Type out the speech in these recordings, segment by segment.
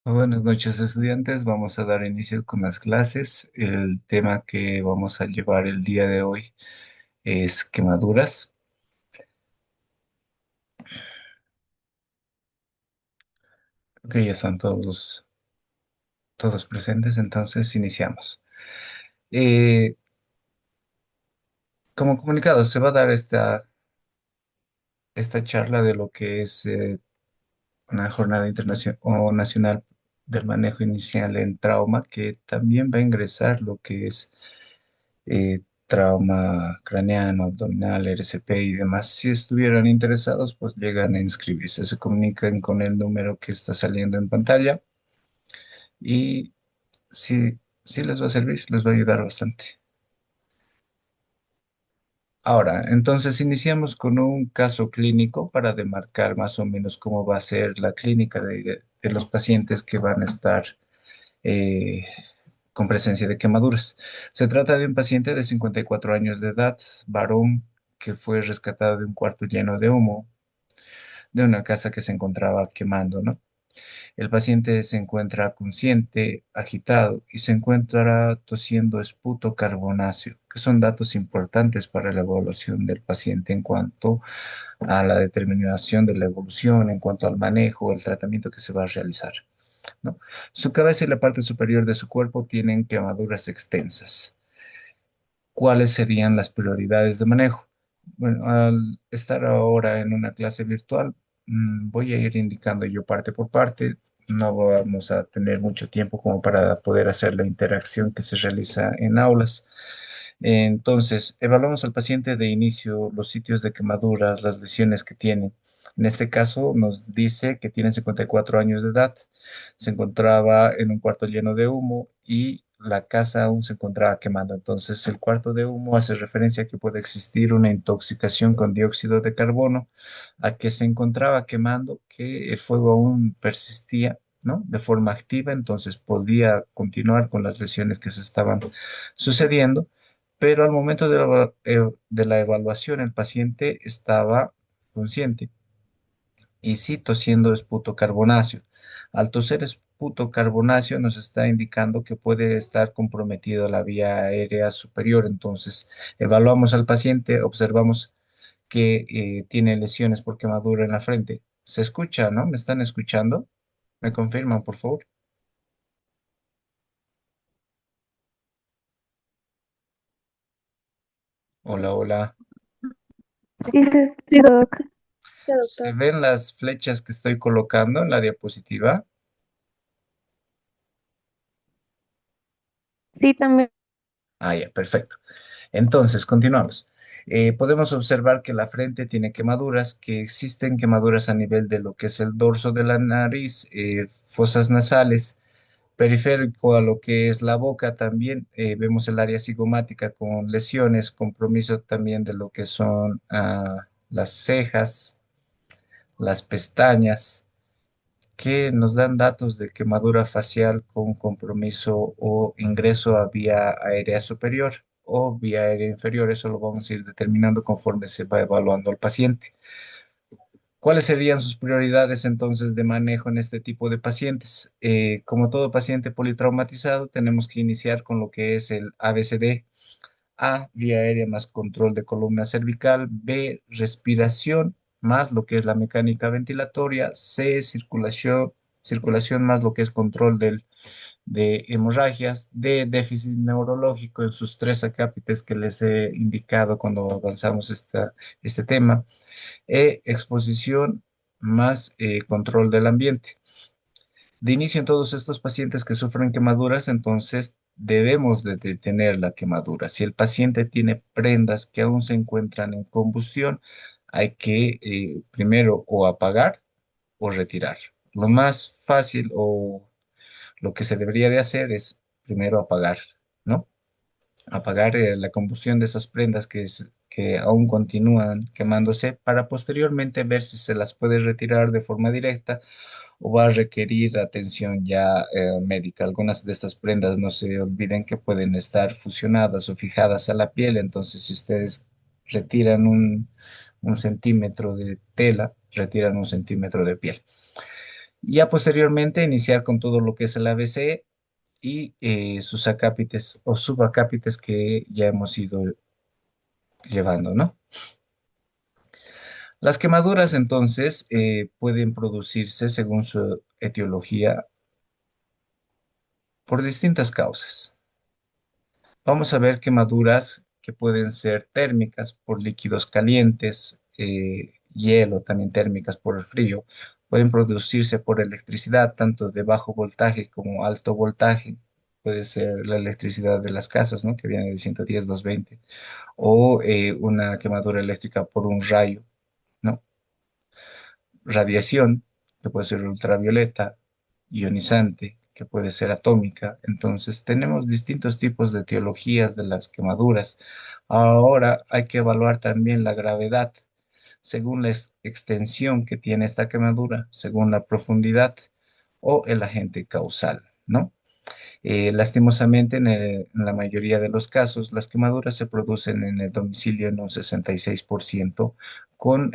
Buenas noches, estudiantes. Vamos a dar inicio con las clases. El tema que vamos a llevar el día de hoy es quemaduras. Ok, ya están todos presentes, entonces iniciamos. Eh, Como comunicado, se va a dar esta charla de lo que es una jornada internacional o nacional del manejo inicial en trauma, que también va a ingresar lo que es trauma craneano, abdominal, RCP y demás. Si estuvieran interesados, pues llegan a inscribirse, se comunican con el número que está saliendo en pantalla y sí les va a servir, les va a ayudar bastante. Ahora, entonces iniciamos con un caso clínico para demarcar más o menos cómo va a ser la clínica de los pacientes que van a estar eh, con presencia de quemaduras. Se trata de un paciente de 54 años de edad, varón, que fue rescatado de un cuarto lleno de humo de una casa que se encontraba quemando, ¿no? El paciente se encuentra consciente, agitado y se encuentra tosiendo esputo carbonáceo, que son datos importantes para la evaluación del paciente en cuanto a la determinación de la evolución, en cuanto al manejo, el tratamiento que se va a realizar, ¿no? Su cabeza y la parte superior de su cuerpo tienen quemaduras extensas. ¿Cuáles serían las prioridades de manejo? Bueno, al estar ahora en una clase virtual, voy a ir indicando yo parte por parte. No vamos a tener mucho tiempo como para poder hacer la interacción que se realiza en aulas. Entonces, evaluamos al paciente de inicio, los sitios de quemaduras, las lesiones que tiene. En este caso, nos dice que tiene 54 años de edad, se encontraba en un cuarto lleno de humo y la casa aún se encontraba quemando. Entonces, el cuarto de humo hace referencia a que puede existir una intoxicación con dióxido de carbono, a que se encontraba quemando, que el fuego aún persistía, ¿no? De forma activa, entonces podía continuar con las lesiones que se estaban sucediendo, pero al momento de la evaluación el paciente estaba consciente y sí tosiendo esputo carbonáceo. Al toser esputo carbonáceo nos está indicando que puede estar comprometido la vía aérea superior. Entonces, evaluamos al paciente, observamos que tiene lesiones por quemadura en la frente. Se escucha, ¿no? ¿Me están escuchando? ¿Me confirman, por favor? Hola, hola. Sí, sí, doctor. Sí, ¿Se doctor. ven las flechas que estoy colocando en la diapositiva? Sí, también. Ah, ya, perfecto. Entonces, continuamos. Podemos observar que la frente tiene quemaduras, que existen quemaduras a nivel de lo que es el dorso de la nariz, fosas nasales, periférico a lo que es la boca también. Vemos el área cigomática con lesiones, compromiso también de lo que son las cejas, las pestañas, que nos dan datos de quemadura facial con compromiso o ingreso a vía aérea superior o vía aérea inferior. Eso lo vamos a ir determinando conforme se va evaluando al paciente. ¿Cuáles serían sus prioridades entonces de manejo en este tipo de pacientes? Como todo paciente politraumatizado, tenemos que iniciar con lo que es el ABCD. A, vía aérea más control de columna cervical. B, respiración más lo que es la mecánica ventilatoria. C, circulación más lo que es control de hemorragias. D, déficit neurológico en sus tres acápites que les he indicado cuando avanzamos este tema. E, exposición más control del ambiente. De inicio en todos estos pacientes que sufren quemaduras, entonces debemos de detener la quemadura. Si el paciente tiene prendas que aún se encuentran en combustión, hay que primero o apagar o retirar. Lo más fácil o lo que se debería de hacer es primero apagar, ¿no? Apagar la combustión de esas prendas que aún continúan quemándose para posteriormente ver si se las puede retirar de forma directa o va a requerir atención ya médica. Algunas de estas prendas no se olviden que pueden estar fusionadas o fijadas a la piel, entonces si ustedes retiran un centímetro de tela, retiran un centímetro de piel. Y ya posteriormente iniciar con todo lo que es el ABC y sus acápites o subacápites que ya hemos ido llevando, ¿no? Las quemaduras entonces pueden producirse según su etiología por distintas causas. Vamos a ver quemaduras que pueden ser térmicas por líquidos calientes, hielo, también térmicas por el frío. Pueden producirse por electricidad, tanto de bajo voltaje como alto voltaje. Puede ser la electricidad de las casas, ¿no? Que viene de 110, 220. O una quemadura eléctrica por un rayo, ¿no? Radiación, que puede ser ultravioleta, ionizante, que puede ser atómica. Entonces, tenemos distintos tipos de etiologías de las quemaduras. Ahora hay que evaluar también la gravedad, según la extensión que tiene esta quemadura, según la profundidad o el agente causal, ¿no? Lastimosamente, en la mayoría de los casos, las quemaduras se producen en el domicilio en un 66% con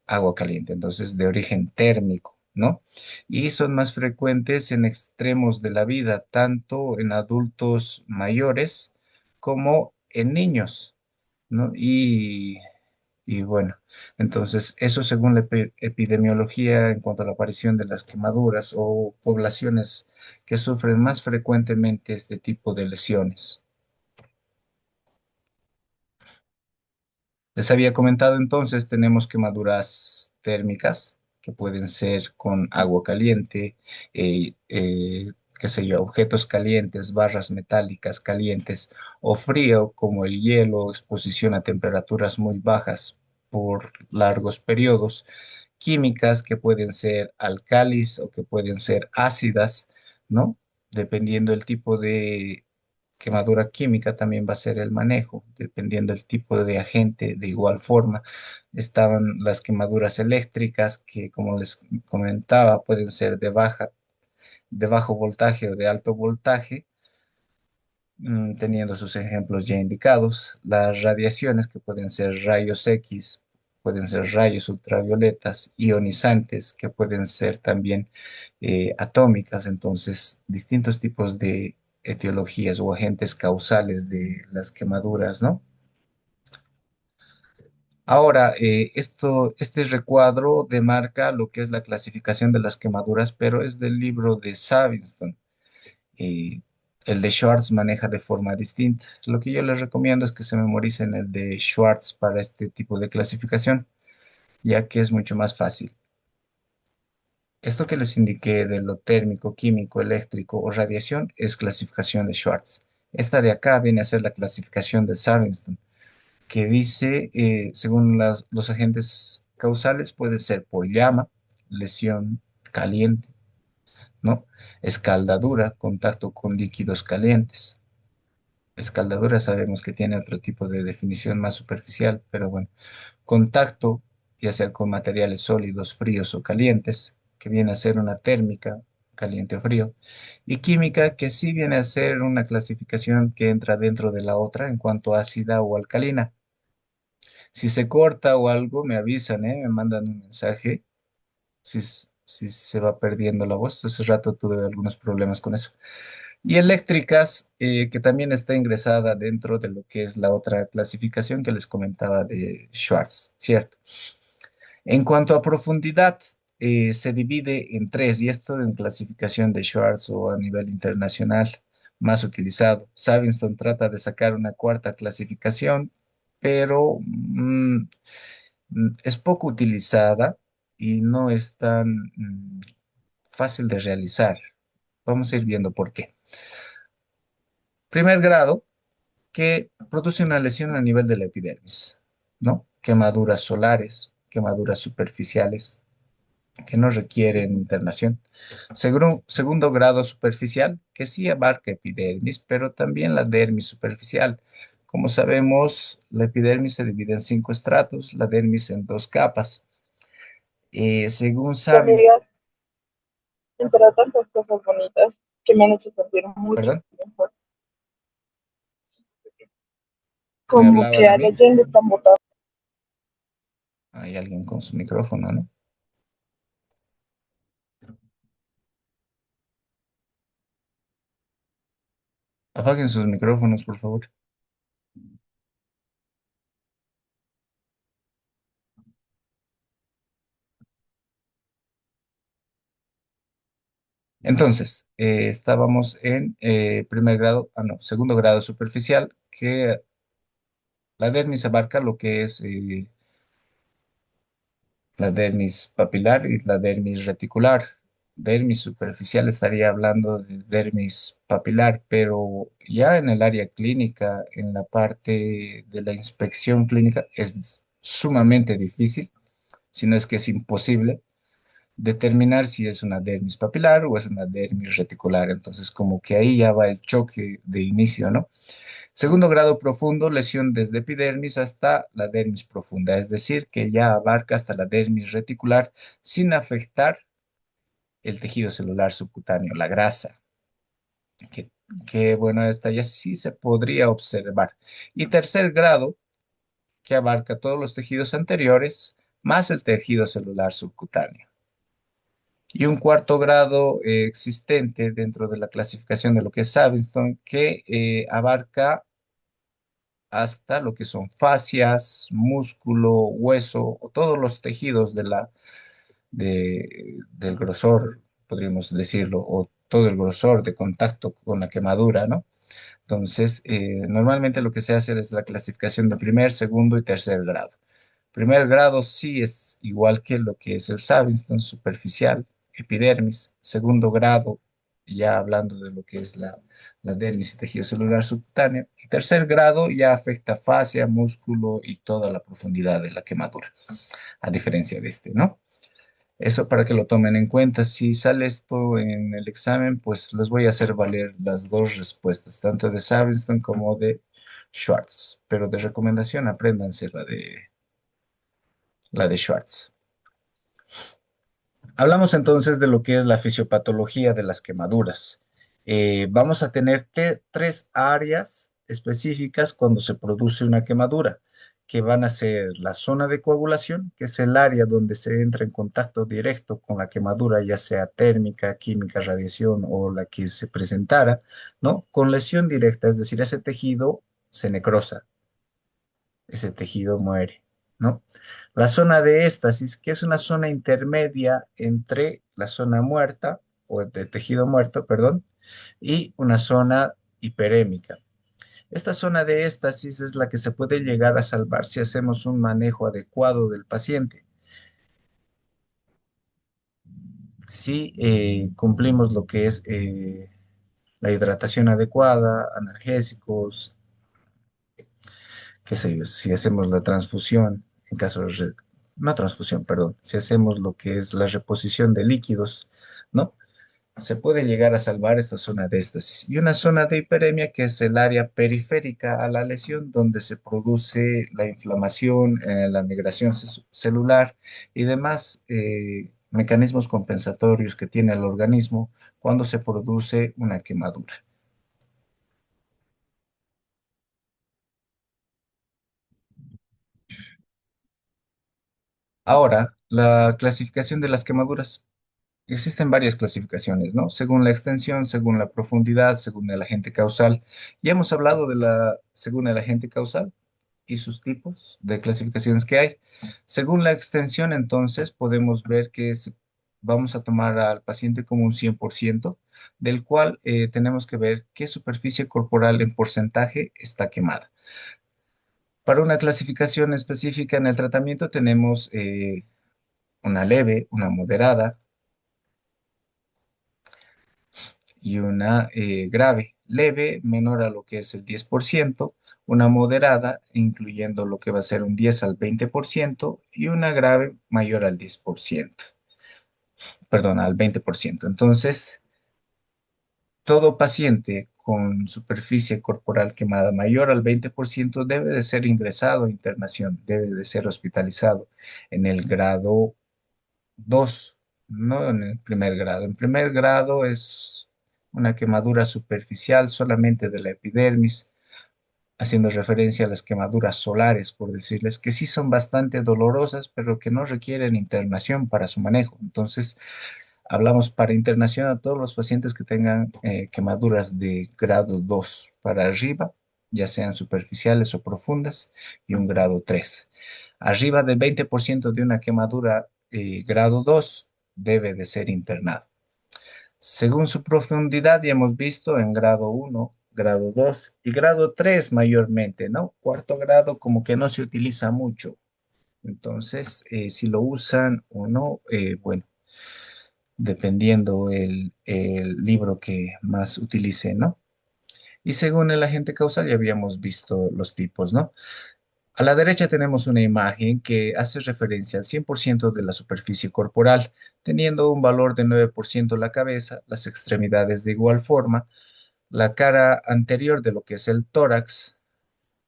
agua caliente, entonces de origen térmico, ¿no? Y son más frecuentes en extremos de la vida, tanto en adultos mayores como en niños, ¿no? Y bueno, entonces eso según la epidemiología en cuanto a la aparición de las quemaduras o poblaciones que sufren más frecuentemente este tipo de lesiones. Les había comentado entonces, tenemos quemaduras térmicas que pueden ser con agua caliente, qué sé yo, objetos calientes, barras metálicas calientes o frío como el hielo, exposición a temperaturas muy bajas por largos periodos, químicas que pueden ser alcalis o que pueden ser ácidas, ¿no? Dependiendo del tipo de quemadura química también va a ser el manejo, dependiendo del tipo de agente. De igual forma, estaban las quemaduras eléctricas que, como les comentaba, pueden ser de bajo voltaje o de alto voltaje, teniendo sus ejemplos ya indicados. Las radiaciones que pueden ser rayos X, pueden ser rayos ultravioletas, ionizantes, que pueden ser también atómicas. Entonces, distintos tipos de etiologías o agentes causales de las quemaduras, ¿no? Ahora, este recuadro demarca lo que es la clasificación de las quemaduras, pero es del libro de Savinson. Y el de Schwartz maneja de forma distinta. Lo que yo les recomiendo es que se memoricen el de Schwartz para este tipo de clasificación, ya que es mucho más fácil. Esto que les indiqué de lo térmico, químico, eléctrico o radiación es clasificación de Schwartz. Esta de acá viene a ser la clasificación de Savinson, que dice, según los agentes causales, puede ser por llama, lesión caliente, ¿no? Escaldadura, contacto con líquidos calientes. Escaldadura sabemos que tiene otro tipo de definición más superficial, pero bueno, contacto, ya sea con materiales sólidos, fríos o calientes, que viene a ser una térmica, caliente o frío, y química, que sí viene a ser una clasificación que entra dentro de la otra en cuanto a ácida o alcalina. Si se corta o algo, me avisan, ¿eh? Me mandan un mensaje si se va perdiendo la voz. Hace rato tuve algunos problemas con eso. Y eléctricas, que también está ingresada dentro de lo que es la otra clasificación que les comentaba de Schwartz, ¿cierto? En cuanto a profundidad, se divide en tres, y esto en clasificación de Schwartz o a nivel internacional más utilizado. Savinson trata de sacar una cuarta clasificación, pero es poco utilizada y no es tan fácil de realizar. Vamos a ir viendo por qué. Primer grado, que produce una lesión a nivel de la epidermis, ¿no? Quemaduras solares, quemaduras superficiales que no requieren internación. Segundo grado superficial, que sí abarca epidermis, pero también la dermis superficial. Como sabemos, la epidermis se divide en 5 estratos, la dermis en 2 capas. Según Y sabes, amigas, entre tantas cosas bonitas que me han hecho sentir mucho perdón, mejor, ¿me como que hablaban a a la mí? Jen le están botando. Hay alguien con su micrófono, ¿no? Apaguen sus micrófonos, por favor. Entonces, estábamos en primer grado, no, segundo grado superficial, que la dermis abarca lo que es la dermis papilar y la dermis reticular. Dermis superficial estaría hablando de dermis papilar, pero ya en el área clínica, en la parte de la inspección clínica, es sumamente difícil, si no es que es imposible, determinar si es una dermis papilar o es una dermis reticular. Entonces, como que ahí ya va el choque de inicio, ¿no? Segundo grado profundo, lesión desde epidermis hasta la dermis profunda, es decir, que ya abarca hasta la dermis reticular sin afectar el tejido celular subcutáneo, la grasa, que, que bueno, esta ya sí se podría observar. Y tercer grado, que abarca todos los tejidos anteriores más el tejido celular subcutáneo. Y un cuarto grado existente dentro de la clasificación de lo que es Saviston, que abarca hasta lo que son fascias, músculo, hueso, o todos los tejidos del grosor, podríamos decirlo, o todo el grosor de contacto con la quemadura, ¿no? Entonces, normalmente lo que se hace es la clasificación de primer, segundo y tercer grado. Primer grado sí es igual que lo que es el Saviston superficial, epidermis. Segundo grado, ya hablando de lo que es la dermis y tejido celular subcutáneo. Y tercer grado ya afecta fascia, músculo y toda la profundidad de la quemadura, a diferencia de este, ¿no? Eso para que lo tomen en cuenta. Si sale esto en el examen, pues les voy a hacer valer las dos respuestas, tanto de Saviston como de Schwartz. Pero de recomendación, apréndanse la de Schwartz. Hablamos entonces de lo que es la fisiopatología de las quemaduras. Vamos a tener tres áreas específicas cuando se produce una quemadura, que van a ser la zona de coagulación, que es el área donde se entra en contacto directo con la quemadura, ya sea térmica, química, radiación o la que se presentara, ¿no? Con lesión directa, es decir, ese tejido se necrosa, ese tejido muere, ¿no? La zona de éstasis, que es una zona intermedia entre la zona muerta, o de tejido muerto, perdón, y una zona hiperémica. Esta zona de éstasis es la que se puede llegar a salvar si hacemos un manejo adecuado del paciente. Si cumplimos lo que es la hidratación adecuada, analgésicos, qué sé yo, si hacemos la transfusión, en caso de, no transfusión, perdón, si hacemos lo que es la reposición de líquidos, ¿no? Se puede llegar a salvar esta zona de éstasis. Y una zona de hiperemia que es el área periférica a la lesión, donde se produce la inflamación, la migración celular y demás mecanismos compensatorios que tiene el organismo cuando se produce una quemadura. Ahora, la clasificación de las quemaduras. Existen varias clasificaciones, ¿no? Según la extensión, según la profundidad, según el agente causal. Ya hemos hablado de según el agente causal y sus tipos de clasificaciones que hay. Según la extensión, entonces, podemos ver que vamos a tomar al paciente como un 100%, del cual tenemos que ver qué superficie corporal en porcentaje está quemada. Para una clasificación específica en el tratamiento tenemos una leve, una moderada, y una grave, leve, menor a lo que es el 10%, una moderada, incluyendo lo que va a ser un 10 al 20%, y una grave mayor al 10%, perdón, al 20%. Entonces, todo paciente con superficie corporal quemada mayor al 20% debe de ser ingresado a internación, debe de ser hospitalizado en el grado 2, no en el primer grado. En primer grado es una quemadura superficial solamente de la epidermis, haciendo referencia a las quemaduras solares, por decirles, que sí son bastante dolorosas, pero que no requieren internación para su manejo. Entonces, Hablamos para internacional todos los pacientes que tengan quemaduras de grado 2 para arriba, ya sean superficiales o profundas, y un grado 3. Arriba del 20% de una quemadura grado 2 debe de ser internado. Según su profundidad, ya hemos visto en grado 1, grado 2 y grado 3 mayormente, ¿no? Cuarto grado como que no se utiliza mucho. Entonces, si lo usan o no, bueno, dependiendo el libro que más utilice, ¿no? Y según el agente causal ya habíamos visto los tipos, ¿no? A la derecha tenemos una imagen que hace referencia al 100% de la superficie corporal, teniendo un valor de 9% la cabeza, las extremidades de igual forma, la cara anterior de lo que es el tórax,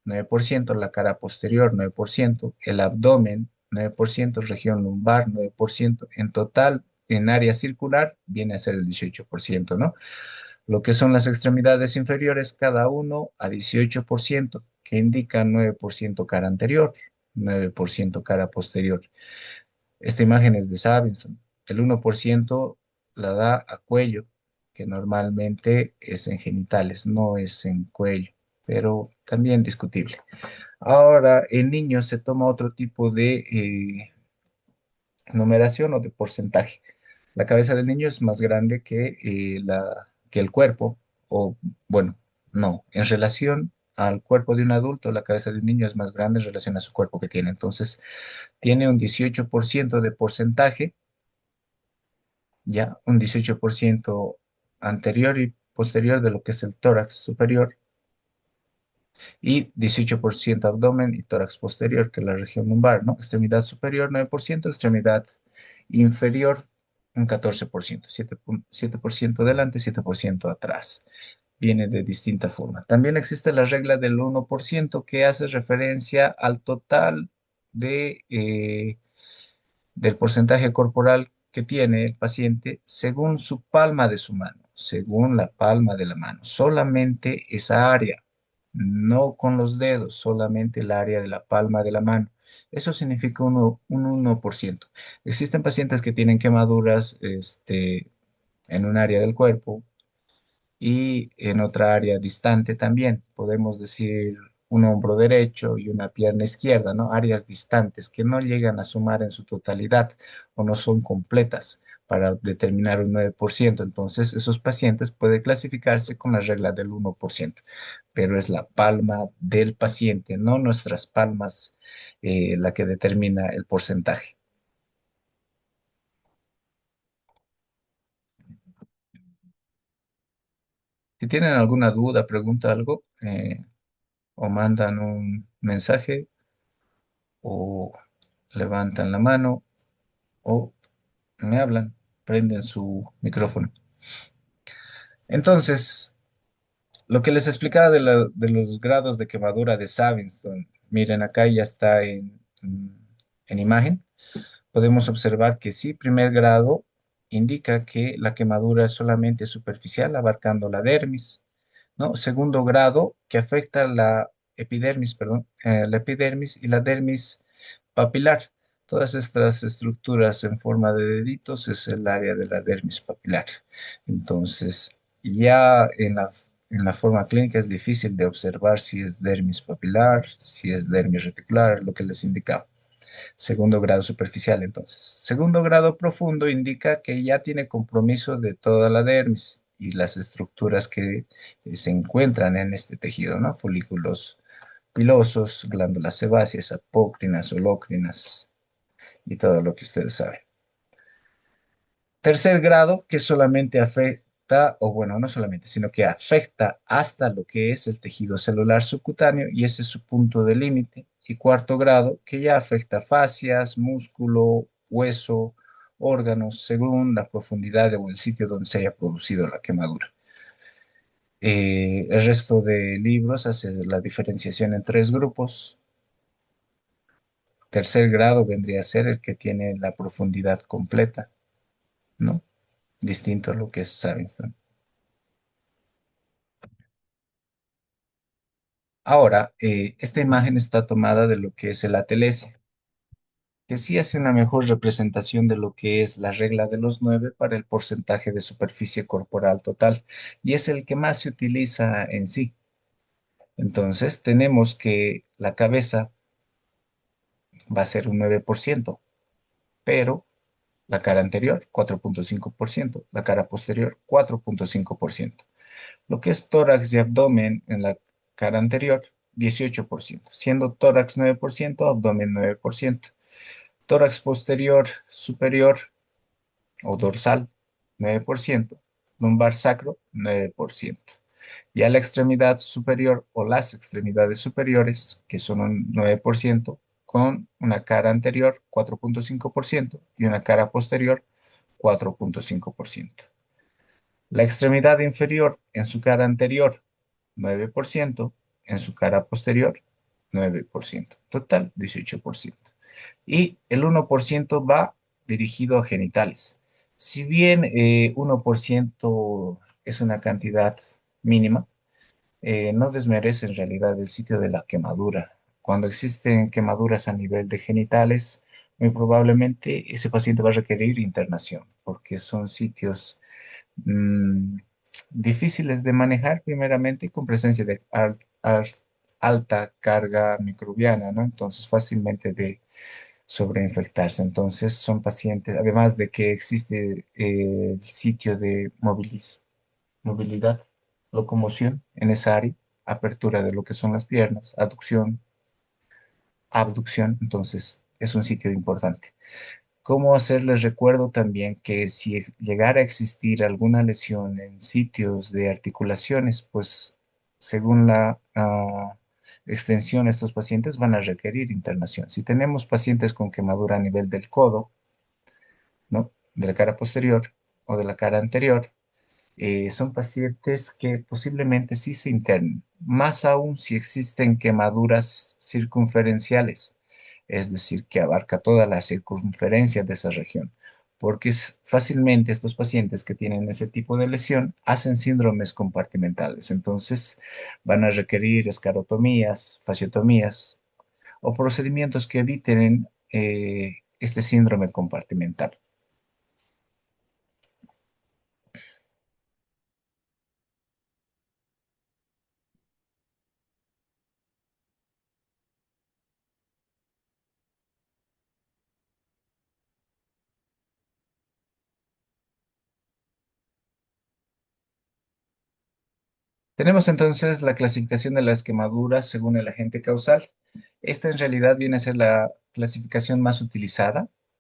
9%, la cara posterior, 9%, el abdomen, 9%, región lumbar, 9%, en total, en área circular, viene a ser el 18%, ¿no? Lo que son las extremidades inferiores, cada uno a 18%, que indica 9% cara anterior, 9% cara posterior. Esta imagen es de Sabinson. El 1% la da a cuello, que normalmente es en genitales, no es en cuello, pero también discutible. Ahora, en niños se toma otro tipo de numeración o de porcentaje. La cabeza del niño es más grande que el cuerpo, o bueno, no, en relación al cuerpo de un adulto, la cabeza de un niño es más grande en relación a su cuerpo que tiene. Entonces, tiene un 18% de porcentaje, ya, un 18% anterior y posterior de lo que es el tórax superior y 18% abdomen y tórax posterior, que es la región lumbar, ¿no? Extremidad superior 9%, extremidad inferior un 14%, 7% delante, 7% atrás. Viene de distinta forma. También existe la regla del 1% que hace referencia al total del porcentaje corporal que tiene el paciente según su palma de su mano, según la palma de la mano. Solamente esa área, no con los dedos, solamente el área de la palma de la mano. Eso significa un 1%. Existen pacientes que tienen quemaduras en un área del cuerpo y en otra área distante también. Podemos decir un hombro derecho y una pierna izquierda, ¿no? Áreas distantes que no llegan a sumar en su totalidad o no son completas para determinar un 9%. Entonces, esos pacientes pueden clasificarse con la regla del 1%, pero es la palma del paciente, no nuestras palmas, la que determina el porcentaje. Si tienen alguna duda, pregunta algo, o mandan un mensaje, o levantan la mano o me hablan, prenden su micrófono. Entonces, lo que les explicaba de los grados de quemadura de Savinson, miren acá ya está en imagen, podemos observar que sí, primer grado indica que la quemadura es solamente superficial, abarcando la dermis, ¿no? Segundo grado, que afecta la epidermis, perdón, la epidermis y la dermis papilar. Todas estas estructuras en forma de deditos es el área de la dermis papilar. Entonces, ya en la forma clínica es difícil de observar si es dermis papilar, si es dermis reticular, lo que les indicaba. Segundo grado superficial, entonces. Segundo grado profundo indica que ya tiene compromiso de toda la dermis y las estructuras que se encuentran en este tejido, ¿no? Folículos pilosos, glándulas sebáceas, apócrinas, holócrinas y todo lo que ustedes saben. Tercer grado, que solamente afecta, o bueno, no solamente, sino que afecta hasta lo que es el tejido celular subcutáneo y ese es su punto de límite. Y cuarto grado, que ya afecta fascias, músculo, hueso, órganos, según la profundidad o el sitio donde se haya producido la quemadura. El resto de libros hace la diferenciación en tres grupos. Tercer grado vendría a ser el que tiene la profundidad completa, ¿no? Distinto a lo que es Savinson. Ahora, esta imagen está tomada de lo que es el ATLS. que sí hace una mejor representación de lo que es la regla de los 9 para el porcentaje de superficie corporal total, y es el que más se utiliza en sí. Entonces, tenemos que la cabeza va a ser un 9%, pero la cara anterior, 4,5%, la cara posterior, 4,5%. Lo que es tórax y abdomen en la cara anterior, 18%, siendo tórax 9%, abdomen 9%. Tórax posterior superior o dorsal, 9%. Lumbar sacro, 9%. Y a la extremidad superior o las extremidades superiores, que son un 9%, con una cara anterior, 4,5%, y una cara posterior, 4,5%. La extremidad inferior en su cara anterior, 9%, en su cara posterior, 9%. Total, 18%. Y el 1% va dirigido a genitales. Si bien 1% es una cantidad mínima, no desmerece en realidad el sitio de la quemadura. Cuando existen quemaduras a nivel de genitales, muy probablemente ese paciente va a requerir internación, porque son sitios mm, difíciles de manejar, primeramente, con presencia de alta carga microbiana, ¿no? Entonces, fácilmente de sobreinfectarse. Entonces, son pacientes, además de que existe el sitio de movilidad, locomoción en esa área, apertura de lo que son las piernas, aducción, abducción, entonces es un sitio importante. ¿Cómo hacerles recuerdo también que si llegara a existir alguna lesión en sitios de articulaciones, pues según la extensión, estos pacientes van a requerir internación? Si tenemos pacientes con quemadura a nivel del codo, ¿no? De la cara posterior o de la cara anterior, son pacientes que posiblemente sí se internen, más aún si existen quemaduras circunferenciales, es decir, que abarca toda la circunferencia de esa región, porque fácilmente estos pacientes que tienen ese tipo de lesión hacen síndromes compartimentales, entonces van a requerir escarotomías, fasciotomías o procedimientos que eviten este síndrome compartimental. Tenemos entonces la clasificación de las quemaduras según el agente causal. Esta en realidad viene a ser la clasificación más utilizada